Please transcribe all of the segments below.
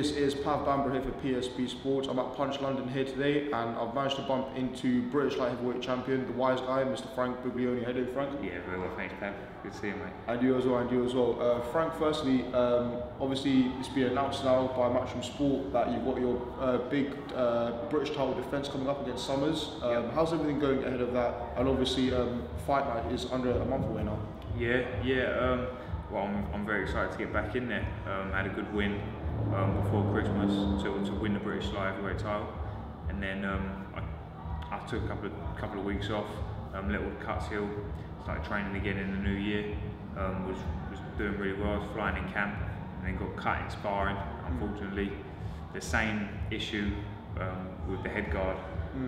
This is Pav Bamber here for PSB Sports. I'm at Punch London here today, and I've managed to bump into British light heavyweight champion, the wise guy, Mr. Frank Buglioni. How you doing, Frank? Yeah, very well, thanks, Pav. Good to see you, mate. And you as well, Frank, firstly, obviously it's been announced now by Matchroom Sport that you've got your big British title defence coming up against Summers. How's everything going ahead of that? And obviously, fight night is under a month away now. Well, I'm very excited to get back in there. Had a good win before Christmas to win the British light heavyweight title, and then I took a couple of weeks off, let all the cuts heal, started training again in the new year. Was doing really well. I was flying in camp, and then got cut in sparring. Unfortunately, the same issue with the head guard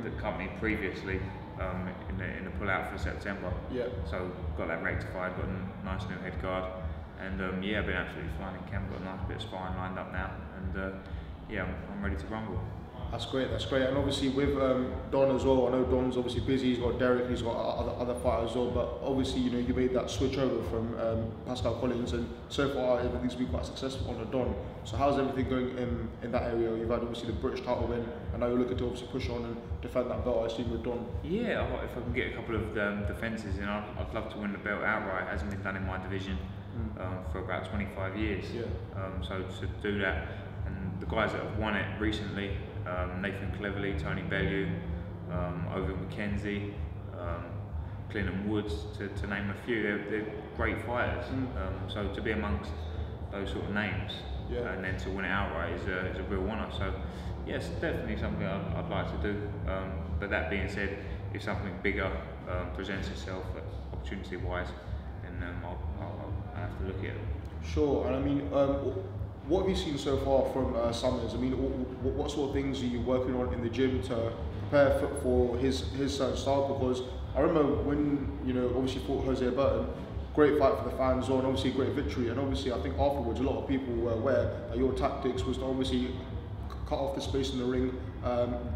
that cut me previously in the pull out for September. So got that rectified. Got a nice new head guard. And I've been absolutely flying in camp, got a nice bit of sparring lined up now, and I'm ready to rumble. That's great, and obviously with Don as well, I know Don's obviously busy, he's got Derek, he's got other fighters as well, but obviously, you know, you made that switch over from Pascal Collins, and so far everything's been quite successful on the Don. So how's everything going in that area? You've had obviously the British title win, and now you're looking to obviously push on and defend that belt, I assume, with Don. Yeah, if I can get a couple of defences in, I'd love to win the belt outright. It hasn't been done in my division for about 25 years. So to do that, and the guys that have won it recently, Nathan Cleverly, Tony Bellew, Owen McKenzie, Clinton Woods, to name a few, they're great fighters. So to be amongst those sort of names, and then to win it outright is a real honour. So yes, definitely something I'd like to do. But that being said, if something bigger presents itself, opportunity-wise, then I'll have to look at it. Sure, and I mean, what have you seen so far from Summers? I mean, what sort of things are you working on in the gym to prepare for his certain style? Because I remember when, you know, obviously fought Jose Burton, great fight for the fans, and obviously great victory. And obviously, I think afterwards, a lot of people were aware that your tactics was to obviously cut off the space in the ring,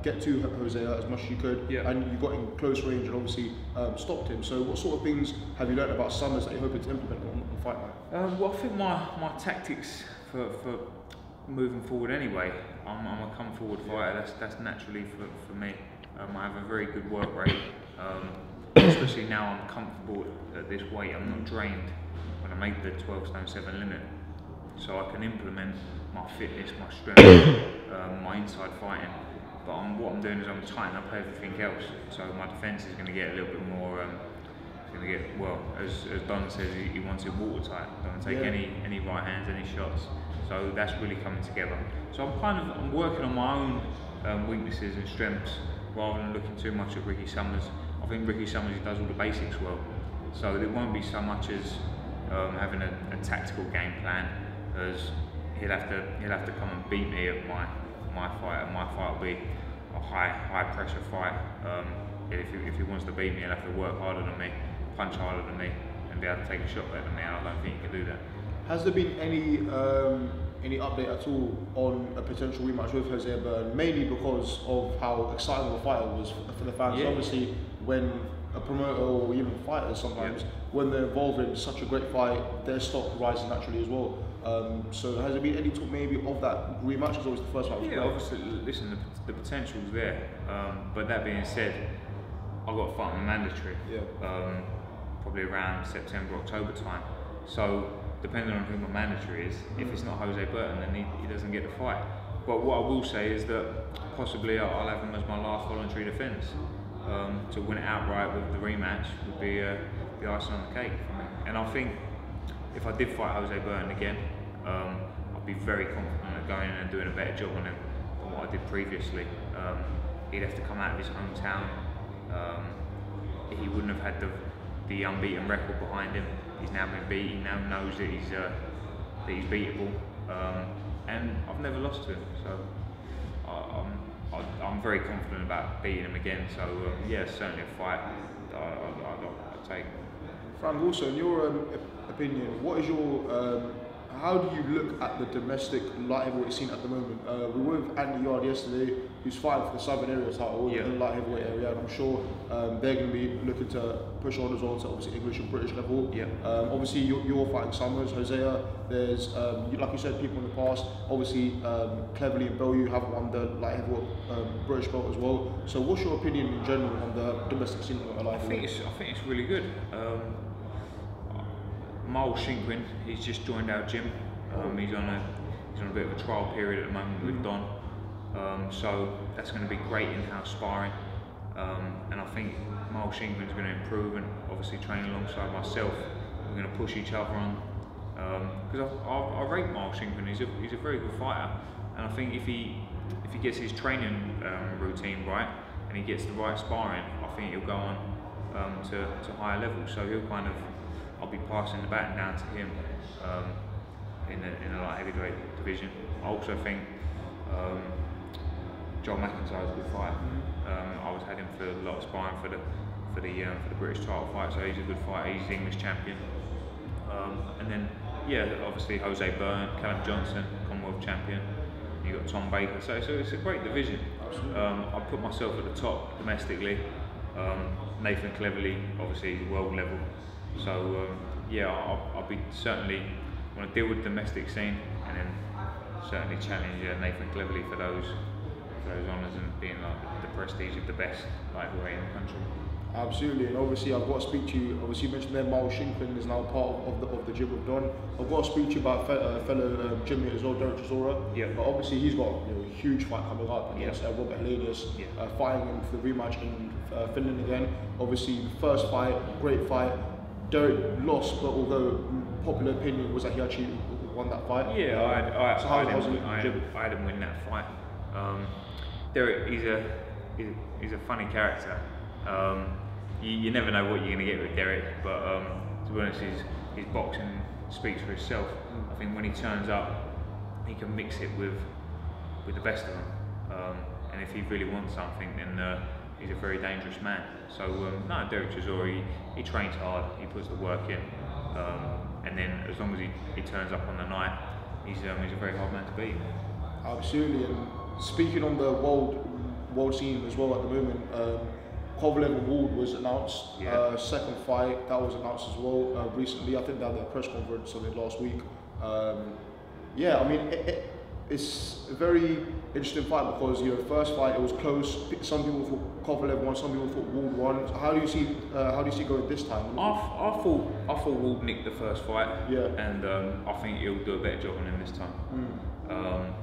get to Jose as much as you could, and you got in close range and obviously stopped him. So what sort of things have you learned about Summers that you're hoping to implement on fight night? Well, I think my tactics for moving forward anyway, I'm a come forward fighter. That's naturally for me. I have a very good work rate, especially now I'm comfortable at this weight. I'm not drained when I make the 12 stone 7 limit, so I can implement my fitness, my strength, my inside fighting. But what I'm doing is I'm tightening up everything else. So my defence is going to get a little bit more. Going to get, well, as Don says, he wants it watertight. Don't want to take any right hands, any shots. So that's really coming together. So I'm working on my own weaknesses and strengths rather than looking too much at Ricky Summers. I think Ricky Summers, he does all the basics well. So there won't be so much as having a tactical game plan, as he'll have to come and beat me at my fight, and my fight will be a high pressure fight. If he wants to beat me, he'll have to work harder than me, punch harder than me, and be able to take a shot better than me. I don't think he can do that. Has there been any update at all on a potential rematch with Jose Burton, mainly because of how exciting the fight was for the fans? Obviously, when a promoter or even fighters sometimes, when they're involved in such a great fight, their stock rises naturally as well. So has there been any talk maybe of that rematch? It's always the first fight. Obviously, listen, the potential's there. But that being said, I've got to fight on mandatory. Probably around September, October time. So depending on who my mandatory is, if it's not Jose Burton, then he doesn't get the fight. But what I will say is that possibly I'll have him as my last voluntary defence. To win it outright with the rematch would be the icing on the cake for me. And I think if I did fight Jose Burton again, I'd be very confident of going in and doing a better job on him than what I did previously. He'd have to come out of his hometown. He wouldn't have had the unbeaten record behind him. He's now been beat. He now knows that he's beatable, and I've never lost to him. So I'm very confident about beating him again. So certainly a fight I'll take. Frank, also in your opinion, what is your how do you look at the domestic light heavyweight scene at the moment? We were with Andy Yard yesterday. who's fighting for the Southern area title in the light heavyweight area, and I'm sure they're going to be looking to push on as well to obviously English and British level. Obviously you're fighting Summers, Hosea. There's like you said, people in the past. Obviously Cleverly and Bellew have won the light heavyweight British belt as well. So what's your opinion in general on the domestic scene of light heavyweight? I think it's really good. Miles Shinkrin, he's just joined our gym. He's on a bit of a trial period at the moment with Don. So that's going to be great in-house sparring. And I think Miles Shinkrin's going to improve, and obviously train alongside myself. We're going to push each other on. Because I rate Miles Shinkrin. He's a very good fighter, and I think if he gets his training routine right and he gets the right sparring, I think he'll go on to higher levels. So I'll be passing the baton down to him in the light heavyweight division. I also think John McIntyre's a good fighter. I always had him for a lot of sparring for the British title fight, so he's a good fighter. He's the English champion. And then obviously Jose Byrne, Callum Johnson, Commonwealth champion. You got Tom Baker, so it's a great division. I put myself at the top domestically. Nathan Cleverly, obviously world level. So I'll be certainly want to deal with the domestic scene, and then certainly challenge Nathan Cleverly for those honours and being like the prestige of the best lightweight in the country. Absolutely, and obviously I've got to speak to you. Obviously you mentioned there Miles Shinkrin is now part of the gym with Don. I've got to speak to you about fellow gym as well, Derek Chisora. But obviously he's got a huge fight coming up against Robert Helenius, fighting him for the rematch in Finland again. Obviously first fight, great fight. Derek lost, but although popular opinion was that he actually won that fight. I had him win that fight. Derek, he's a funny character. You never know what you're going to get with Derek, but to be honest, his boxing speaks for itself. I think when he turns up, he can mix it with the best of them, and if he really wants something, then he's a very dangerous man. So no, Derek Chisora, he trains hard, he puts the work in, and then as long as he turns up on the night, he's a very hard man to beat. Absolutely, and speaking on the world scene as well at the moment, Kovalev and Ward was announced. Second fight that was announced as well recently. I think they had their press conference on it last week. I mean it's a very interesting fight because first fight it was close. Some people thought Kovalev won, some people thought Ward won. So how do you see going this time? I thought Ward nicked the first fight. And I think he'll do a better job on him this time.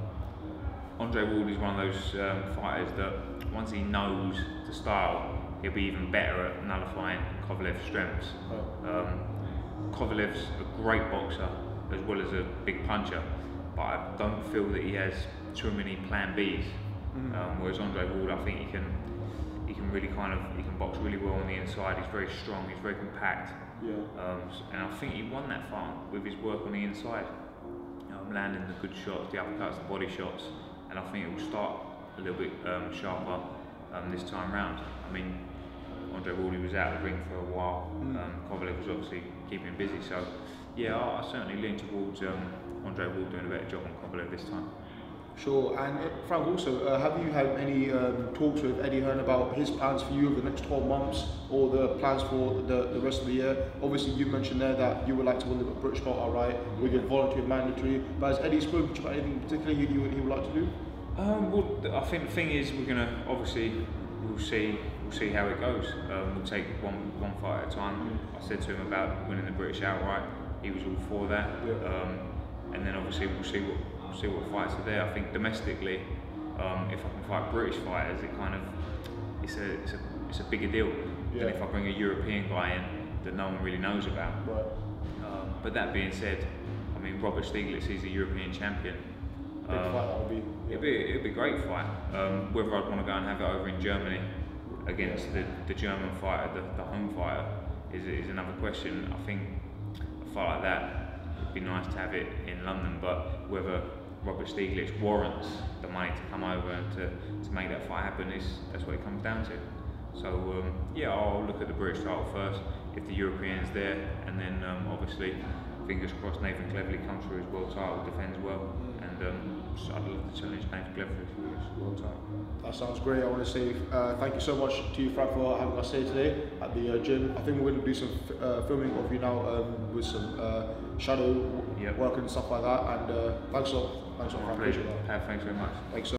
Andre Ward is one of those fighters that once he knows the style, he'll be even better at nullifying Kovalev's strengths. Kovalev's a great boxer as well as a big puncher, but I don't feel that he has too many plan Bs. Whereas Andre Ward, I think he can really he can box really well on the inside. He's very strong, he's very compact. And I think he won that fight with his work on the inside. Landing the good shots, the uppercuts, the body shots, and I think it will start a little bit sharper this time round. I mean, Andre Ward was out of the ring for a while. Kovalev was obviously keeping him busy, so I certainly lean towards Andre Ward doing a better job on Kovalev this time. Sure, and Frank, also, have you had any talks with Eddie Hearn about his plans for you over the next 12 months or the plans for the rest of the year? Obviously, you mentioned there that you would like to win the British belt outright, we get voluntary and mandatory, but has Eddie spoken to you about anything particularly he would like to do? Well, I think the thing is, we're going to obviously, we'll see how it goes. We'll take one fight at a time. I said to him about winning the British outright, he was all for that. And then obviously we'll see what fights are there. I think domestically, if I can fight British fighters, it's a bigger deal than if I bring a European guy in that no one really knows about. But that being said, I mean, Robert Stieglitz is a European champion. Big fight that would be. It'd be a great fight. Whether I'd want to go and have it over in Germany against the German fighter, the home fighter, is another question. I think a fight like that would be nice to have it in London, but whether Robert Stieglitz warrants the money to come over and to make that fight happen, that's what it comes down to. So I'll look at the British title first, if the European's there, and then obviously fingers crossed Nathan Cleverly comes through his world title, defends well. and so I'd love to challenge James Gleverage for this world title. That sounds great. I want to say thank you so much to you, Frank, for having us here today at the gym. I think we're going to do some filming of you now with some shadow work and stuff like that. And thanks a lot, Frank. Thanks very much. Thanks.